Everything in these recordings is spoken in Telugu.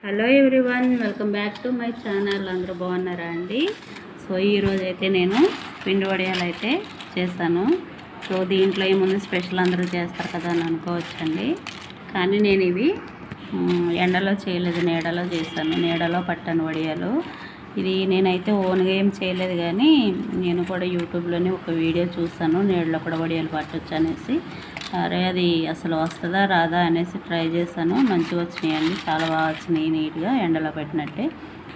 Hello everyone, welcome back to my channel. అందరూ బాగున్నారా అండి? సో ఈరోజు అయితే నేను పిండి వడియాలు అయితే చేస్తాను. సో దీంట్లో ఏముంది స్పెషల్, అందరూ చేస్తారు కదా అని అనుకోవచ్చండి. కానీ నేను ఇవి ఎండలో చేయలేదు, నీడలో చేస్తాను. నీడలో పట్టాను వడియాలు. ఇది నేనైతే ఓన్గా ఏం చేయలేదు, కానీ నేను కూడా యూట్యూబ్లోనే ఒక వీడియో చూస్తాను, నీడలో కూడా వడియాలు పట్టొచ్చు అనేసి. అరే అది అసలు వస్తుందా రాదా అనేసి ట్రై చేశాను. మంచిగా వచ్చినాయండి, చాలా బాగా వచ్చినాయి, నీట్గా ఎండలో పెట్టినట్టే.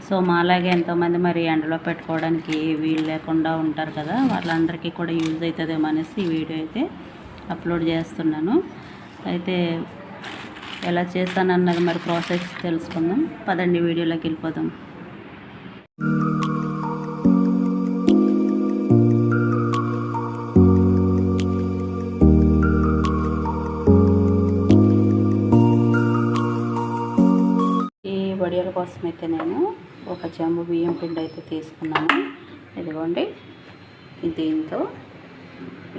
సో మాలాగే ఎంతోమంది మరి ఎండలో పెట్టుకోవడానికి వీలు లేకుండా ఉంటారు కదా, వాళ్ళందరికీ కూడా యూజ్ అవుతుందేమో అనేసి ఈ వీడియో అయితే అప్లోడ్ చేస్తున్నాను. అయితే ఎలా చేస్తానన్నది మరి ప్రాసెస్ తెలుసుకుందాం పదండి, వీడియోలోకి వెళ్ళిపోదాం. వడియాల కోసం అయితే నేను ఒక చెంబు బియ్యం పిండి అయితే తీసుకున్నాను. ఇదిగోండి, దీంతో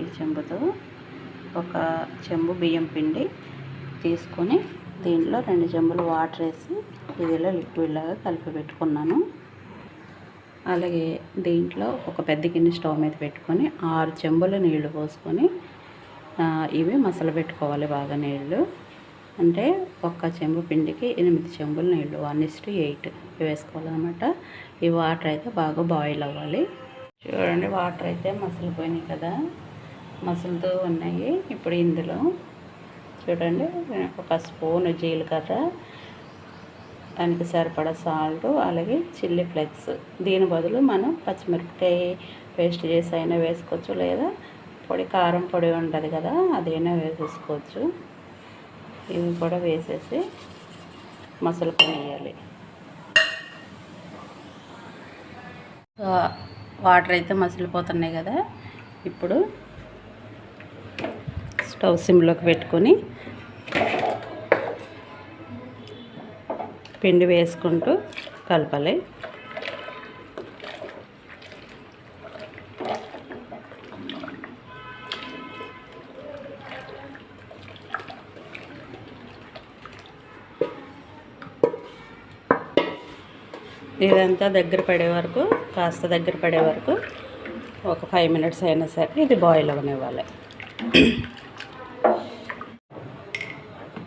ఈ చెంబుతో ఒక చెంబు బియ్యం పిండి తీసుకొని దీంట్లో 2 చెంబులు వాటర్ వేసి ఇదిలో లిక్విడ్ లాగా కలిపి పెట్టుకున్నాను. అలాగే దీంట్లో ఒక పెద్ద గిన్నె స్టవ్ మీద పెట్టుకొని 6 చెంబుల నీళ్లు పోసుకొని ఇవి మసలు పెట్టుకోవాలి బాగా. నీళ్ళు అంటే ఒక్క చెంబు పిండికి 8 చెంబులు నీళ్ళు, 1:8 వేసుకోవాలన్నమాట. ఈ వాటర్ అయితే బాగా బాయిల్ అవ్వాలి. చూడండి, వాటర్ అయితే మసిలిపోయినాయి కదా, మసులుతూ ఉన్నాయి. ఇప్పుడు ఇందులో చూడండి, ఒక స్పూన్ జీలకర్ర, దానికి సరిపడా సాల్ట్, అలాగే చిల్లీ ఫ్లేక్స్. దీని బదులు మనం పచ్చిమిరపకాయ పేస్ట్ చేసి అయినా వేసుకోవచ్చు, లేదా కారం పొడి ఉంటుంది కదా, అదైనా వేసేసుకోవచ్చు. ఇవి కూడా వేసేసి మసలుకొనియాలి. వాటర్ అయితే మసిలిపోతున్నాయి కదా, ఇప్పుడు స్టవ్ సిమ్లోకి పెట్టుకొని పిండి వేసుకుంటూ కలపాలి. ఇదంతా దగ్గర పడే వరకు, కాస్త దగ్గర పడే వరకు ఒక 5 మినిట్స్ అయినా సరే ఇది బాయిల్ అవ్వనివ్వాలి.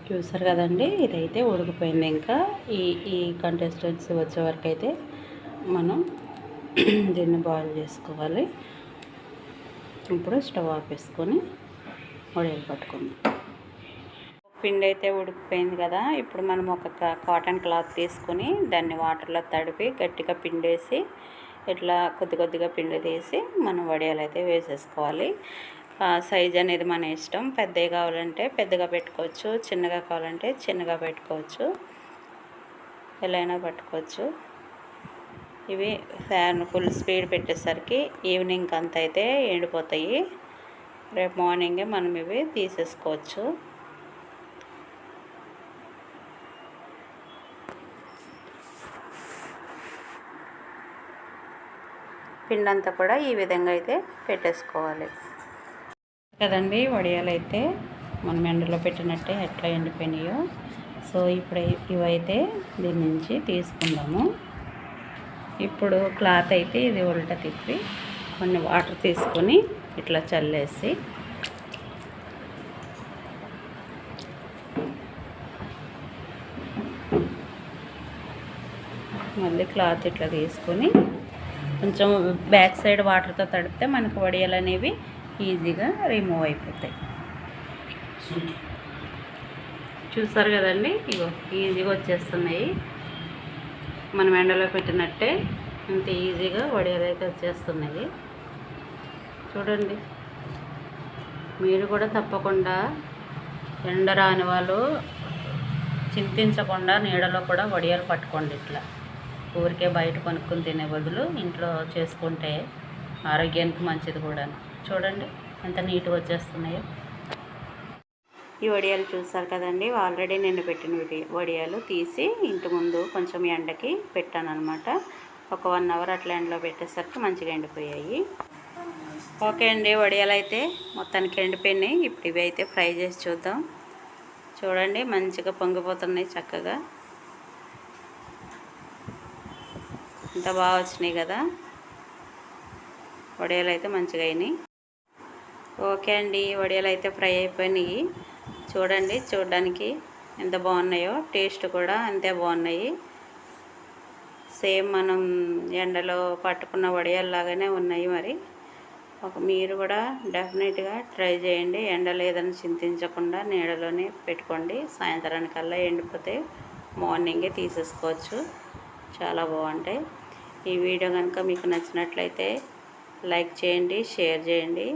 చూసారు కదండి, ఇదైతే ఉడికిపోయింది. ఇంకా ఈ కన్సిస్టెన్సీ వచ్చే వరకు అయితే మనం దీన్ని బాయిల్ చేసుకోవాలి. ఇప్పుడు స్టవ్ ఆపేసుకొని వడియాలు పట్టుకుందాం. పిండి అయితే ఉడికిపోయింది కదా, ఇప్పుడు మనం ఒక కాటన్ క్లాత్ తీసుకొని దాన్ని వాటర్లో తడిపి గట్టిగా పిండేసి ఇట్లా కొద్దిగా పిండి తీసి మనం వడియాలు అయితే వేసేసుకోవాలి. సైజ్ అనేది మన ఇష్టం. పెద్దగా కావాలంటే పెద్దగా పెట్టుకోవచ్చు, చిన్నగా కావాలంటే చిన్నగా పెట్టుకోవచ్చు, ఎలా అయినా పట్టుకోవచ్చు. ఇవి ఫ్యాన్ ఫుల్ స్పీడ్ పెట్టేసరికి ఈవినింగ్ అంతా అయితే ఎండిపోతాయి. రేపు మార్నింగే మనం ఇవి తీసేసుకోవచ్చు. పిండి అంతా కూడా ఈ విధంగా అయితే పెట్టేసుకోవాలి కదండి. వడియాలు అయితే మనం ఎండలో పెట్టినట్టే ఎట్లా ఎండిపోయినాయో. సో ఇప్పుడు ఇవైతే దీని నుంచి తీసుకుందాము. ఇప్పుడు క్లాత్ అయితే ఇది ఉల్టా తిప్పి కొన్ని వాటర్ తీసుకొని ఇట్లా చల్లేసి మళ్ళీ క్లాత్ ఇట్లా తీసుకొని కొంచెం బ్యాక్ సైడ్ వాటర్తో తడిపితే మనకు వడియాలు అనేవి ఈజీగా రిమూవ్ అయిపోతాయి. చూసారు కదండి, ఇగో ఈజీగా వచ్చేస్తున్నాయి. మనం ఎండలో పెట్టినట్టే అంత ఈజీగా వడియాలు అయితే వచ్చేస్తున్నాయి. చూడండి, మీరు కూడా తప్పకుండా ఎండ రాని వాళ్ళు చింతించకుండా నీడలో కూడా వడియాలు పట్టుకోండి. ఇట్లా ఊరికే బయట కొనుక్కొని తినే బదులు ఇంట్లో చేసుకుంటే ఆరోగ్యానికి మంచిది కూడా. చూడండి ఎంత నీట్గా వచ్చేస్తున్నాయో. ఈ వడియాలు చూసారు కదండి, ఆల్రెడీ నేను పెట్టిన వడియాలు తీసి ఇంటి ముందు కొంచెం ఎండకి పెట్టాను అనమాట. ఒక 1 అవర్ అట్లా ఎండలో పెట్టేసరికి మంచిగా ఎండిపోయాయి. ఓకే అండి, వడియాలు అయితే మొత్తానికి ఎండిపోయినాయి. ఇప్పుడు ఇవి అయితే ఫ్రై చేసి చూద్దాం. చూడండి, మంచిగా పొంగిపోతున్నాయి చక్కగా. ఇంత బాగా వచ్చినాయి కదా, వడియాలు అయితే మంచిగా అయినాయి. ఓకే అండి, వడియాలు అయితే ఫ్రై అయిపోయినాయి. చూడండి, చూడడానికి ఎంత బాగున్నాయో, టేస్ట్ కూడా అంతే బాగున్నాయి. సేమ్ మనం ఎండలో పట్టుకున్న వడియాల్లాగానే ఉన్నాయి. మరి మీరు కూడా డెఫినెట్గా ట్రై చేయండి. ఎండ లేదని చింతించకుండా నీడలోనే పెట్టుకోండి. సాయంత్రానికల్లా ఎండిపోతే మార్నింగే తీసేసుకోవచ్చు. చాలా బాగుంటాయి. ఈ వీడియో కనుక మీకు నచ్చినట్లయితే లైక్ చేయండి, షేర్ చేయండి.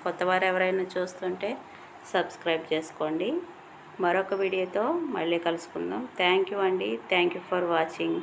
కొత్తవారు ఎవరైనా చూస్తుంటే సబ్స్క్రైబ్ చేసుకోండి. మరొక వీడియోతో మళ్ళీ కలుసుకుందాం. థ్యాంక్ యూ అండి. Thank you for watching.